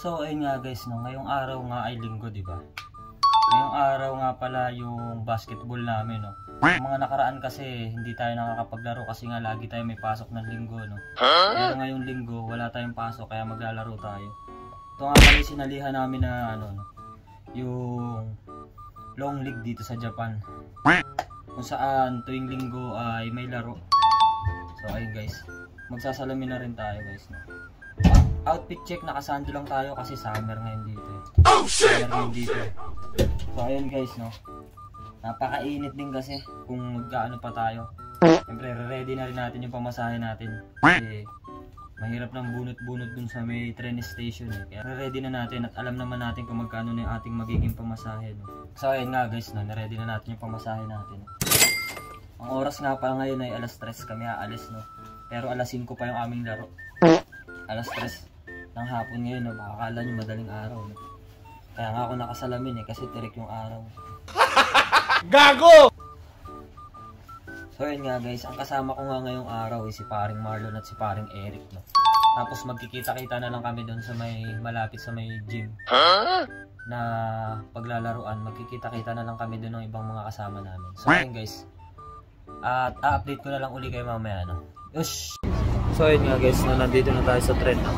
So ayun nga guys, no, ngayong araw nga ay linggo, di ba? Ngayong araw nga pala yung basketball namin, no. Yung mga nakaraan kasi hindi tayo nakakapaglaro kasi nga lagi tayo may pasok ng linggo, no. Pero ngayong linggo wala tayong pasok kaya maglalaro tayo. Ito nga pala yung sinalihan namin na ano, no, yung long league dito sa Japan. Kung saan tuwing linggo ay may laro. So ayun guys, magsasalamin na rin tayo guys, no. Outfit check, nakasando lang tayo kasi summer ngayon dito. Summer ngayon dito. So ayun guys, no. Napakainit din kasi kung magkaano pa tayo. Siyempre ready na rin natin yung pamasahe natin. Kasi mahirap ng bunot-bunot dun sa may train station eh. Kaya ready na natin at alam naman natin kung magkano na yung ating magiging pamasahe, no. So ayun nga guys, no, na-ready na natin yung pamasahe natin. Ang oras nga pa ngayon ay alas 3 kami aalis, no. Pero alas 5 pa yung aming laro. Alas 3 ng hapon ngayon, no. Makakala nyo madaling araw, no. Kaya nga ako nakasalamin eh kasi tirik yung araw. Gago! So yun nga guys, ang kasama ko nga ngayong araw ay si paring Marlon at si paring Eric, no. Tapos magkikita-kita na lang kami doon sa may malapit sa may gym na paglalaruan. Magkikita-kita na lang kami doon ng ibang mga kasama namin. So yun guys, at update ko na lang uli kayo mamaya, no. Yush! So yun nga guys, no, nandito na tayo sa tren, no.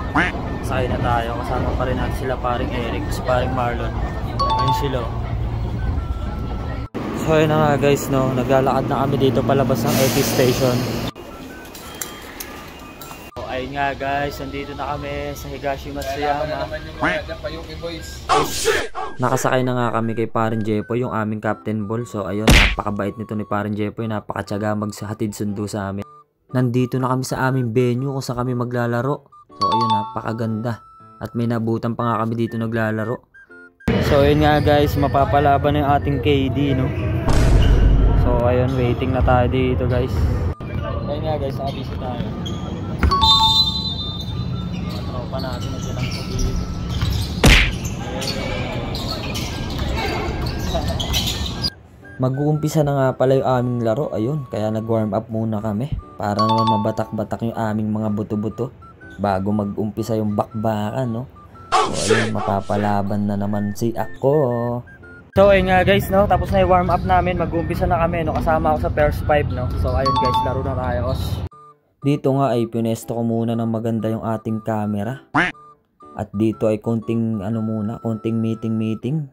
Sakay na tayo, kasama pa rin natin sila paring Eric, si paring Marlon. Ayun sila. So yun na nga guys, no, naglalakad na kami dito palabas ng ET station. So ayun nga guys, nandito na kami sa Higashiyama. Nakasakay na nga kami kay paring Jepoy, yung aming Captain Ball. So ayun, napakabait nito ni paring Jepoy, napakatyaga maghatid sundo sa amin. Nandito na kami sa aming venue kung saan kami maglalaro. So ayun, napakaganda. At may nabutan pa nga kami dito naglalaro. So ayun nga guys, mapapalaban na yung ating KD, no. So ayun, waiting na tayo dito guys. Ayun nga guys, nakabisi tayo. Mga tropa natin na silang kubili. Mag-uumpisa na nga pala yung aming laro, ayun. Kaya nag-warm up muna kami para naman mabatak-batak yung aming mga buto-buto bago mag-umpisa yung bakbakan, no. So ayun, mapapalaban na naman si ako. So ayun nga guys, no, tapos na yung warm up namin, mag-uumpisa na kami, no. Kasama ako sa first 5, no. So ayun guys, laro na tayo. Dito nga ay pinesto ko muna ng maganda yung ating camera. At dito ay konting ano muna, konting meeting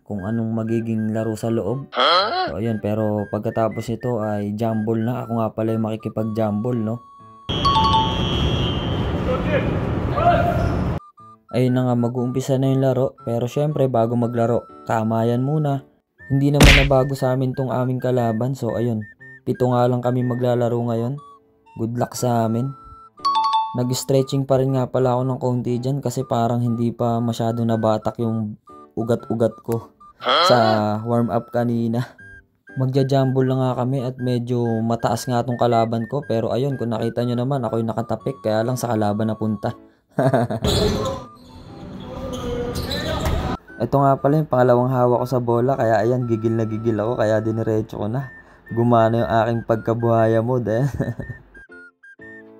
kung anong magiging laro sa loob. So ayun, pero pagkatapos ito ay jumble na. Ako nga pala yung makikipag-jumble, no. Ayun na nga, mag-uumpisa na yung laro. Pero syempre bago maglaro, kamayan muna. Hindi naman na bago sa amin tong aming kalaban. So ayun, 7 nga lang kami maglalaro ngayon. Good luck sa amin. Nag-stretching pa rin nga pala ako ng konti dyan kasi parang hindi pa masyado nabatak yung ugat-ugat ko sa warm-up kanina. Magja-jumble na nga kami at medyo mataas nga tong kalaban ko. Pero ayun, kung nakita nyo naman, ako'y nakatapik kaya lang sa kalaban napunta. Ito nga pala yung pangalawang hawak ko sa bola kaya ayan, gigil na gigil ako kaya diniretso ko na. Gumana yung aking pagkabuhaya mode eh.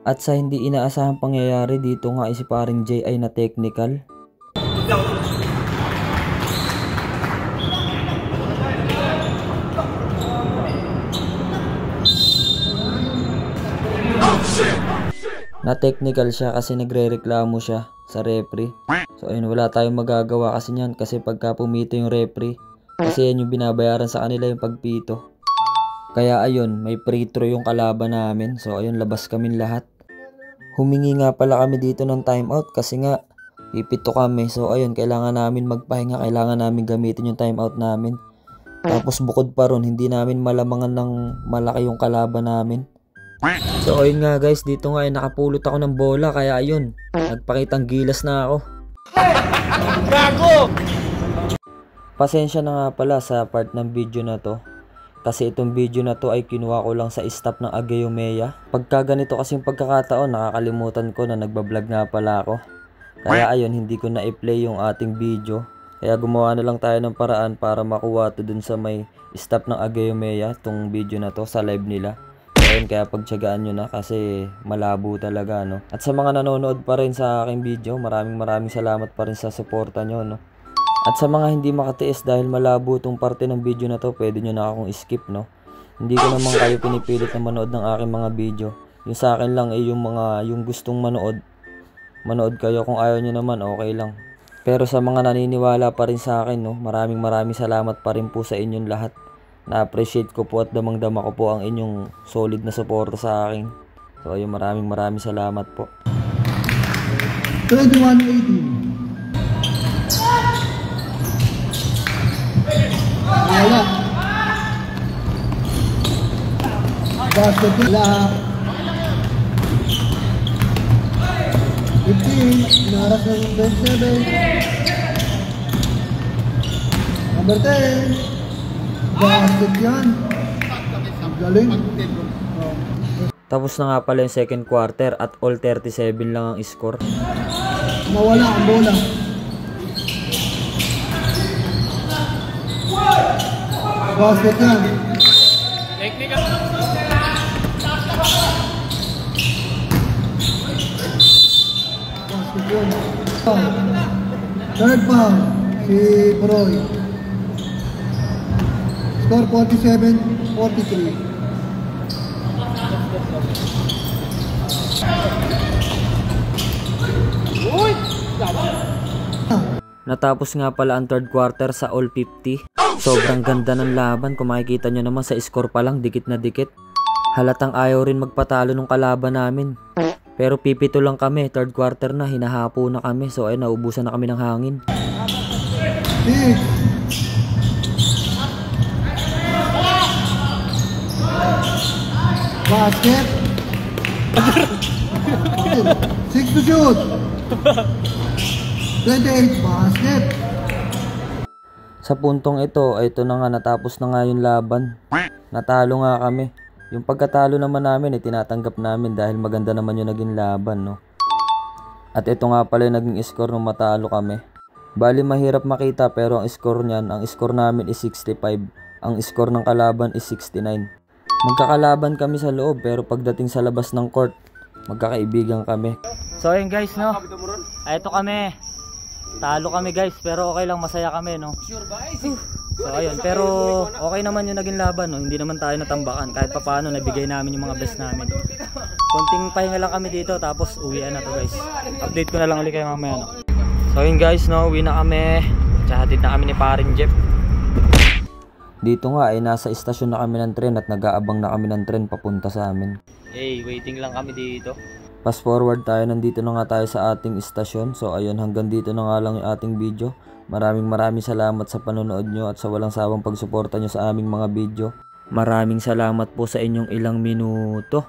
At sa hindi inaasahang pangyayari dito nga ay si paring J ay na technical. Na technical siya kasi nagre-reklamo siya sa referee. So ayun, wala tayong magagawa kasi niyan kasi pagka pumito yung referee, kasi yan yung binabayaran sa kanila yung pagpito. Kaya ayun, may free throw yung kalaban namin. So ayun, labas kami lahat. Humingi nga pala kami dito ng timeout kasi nga pipito kami. So ayun, kailangan namin magpahinga, kailangan namin gamitin yung timeout namin. Tapos bukod pa ron, hindi namin malamangan ng malaki yung kalaban namin. So ayun nga guys, dito nga ay nakapulot ako ng bola kaya ayun, nagpakitang gilas na ako. Gago! Pasensya na nga pala sa part ng video na to. Kasi itong video na to ay kinuha ko lang sa staff ng Agayomea. Pagka ganito kasing pagkakataon, nakakalimutan ko na nagbablog nga pala ako. Kaya ayun, hindi ko na i-play yung ating video. Kaya gumawa na lang tayo ng paraan para makuha to dun sa may staff ng Agayomea, tong video na to sa live nila. So ayun, kaya pagtiyagaan nyo na kasi malabo talaga, no. At sa mga nanonood pa rin sa aking video, maraming salamat pa rin sa suporta nyo, no. At sa mga hindi makatiis dahil malabo tong parte ng video na to, pwede nyo na akong skip, no. Hindi ko naman kayo pinipilit na manood ng aking mga video. Yung sa akin lang ay yung gustong manood kayo. Kung ayaw nyo naman, okay lang. Pero sa mga naniniwala pa rin sa akin, no, maraming salamat pa rin po sa inyong lahat. Na-appreciate ko po at damang-dama ko po ang inyong solid na suporta sa akin. So ayun, maraming salamat po. 21-18. Wala. Basket nila. 15. Inaras ng 27. Number 10. Basket yan. Galing. Tapos na nga pala yung second quarter at all 37 lang ang score. Nawala ang bola. Basket yan. Basket yan. Third foul. Si Broy. Score 47-43. Natapos nga pala ang third quarter sa all 50. Sobrang ganda ng laban. Kung makikita nyo naman sa score pa lang, dikit na dikit. Halatang ayaw rin magpatalo ng kalaban namin. Pero pipito lang kami. Third quarter na, hinahapo na kami. So ayun, naubusan na kami ng hangin. Basket. 6 to shoot. 28 basket. Sa puntong ito, ay ito na nga, natapos na nga yung laban. Natalo nga kami. Yung pagkatalo naman namin, tinatanggap namin dahil maganda naman yung naging laban, no? At ito nga pala yung naging score nung matalo kami. Bali mahirap makita pero ang score namin is 65. Ang score ng kalaban is 69. Magkakalaban kami sa loob pero pagdating sa labas ng court, magkakaibigan kami. So ayun guys, no? Ay ito kami. Talo kami guys, pero okay lang, masaya kami, no? So ayun, pero okay naman yung naging laban, no? Hindi naman tayo natambakan. Kahit papaano nabigay namin yung mga best namin. Konting pahinga lang kami dito, tapos uwian na to guys. Update ko na lang ulit kayo mamaya, no? So ayun guys, no? Uwi na kami. Tsaka na kami ni paring Jeff. Dito nga ay nasa istasyon na kami ng tren at nag-aabang na kami ng tren papunta sa amin. Hey, waiting lang kami dito. Fast forward tayo, nandito na nga tayo sa ating istasyon. So ayun, hanggang dito na nga lang yung ating video. Maraming salamat sa panonood nyo at sa walang sawang pagsuporta nyo sa aming mga video. Maraming salamat po sa inyong ilang minuto.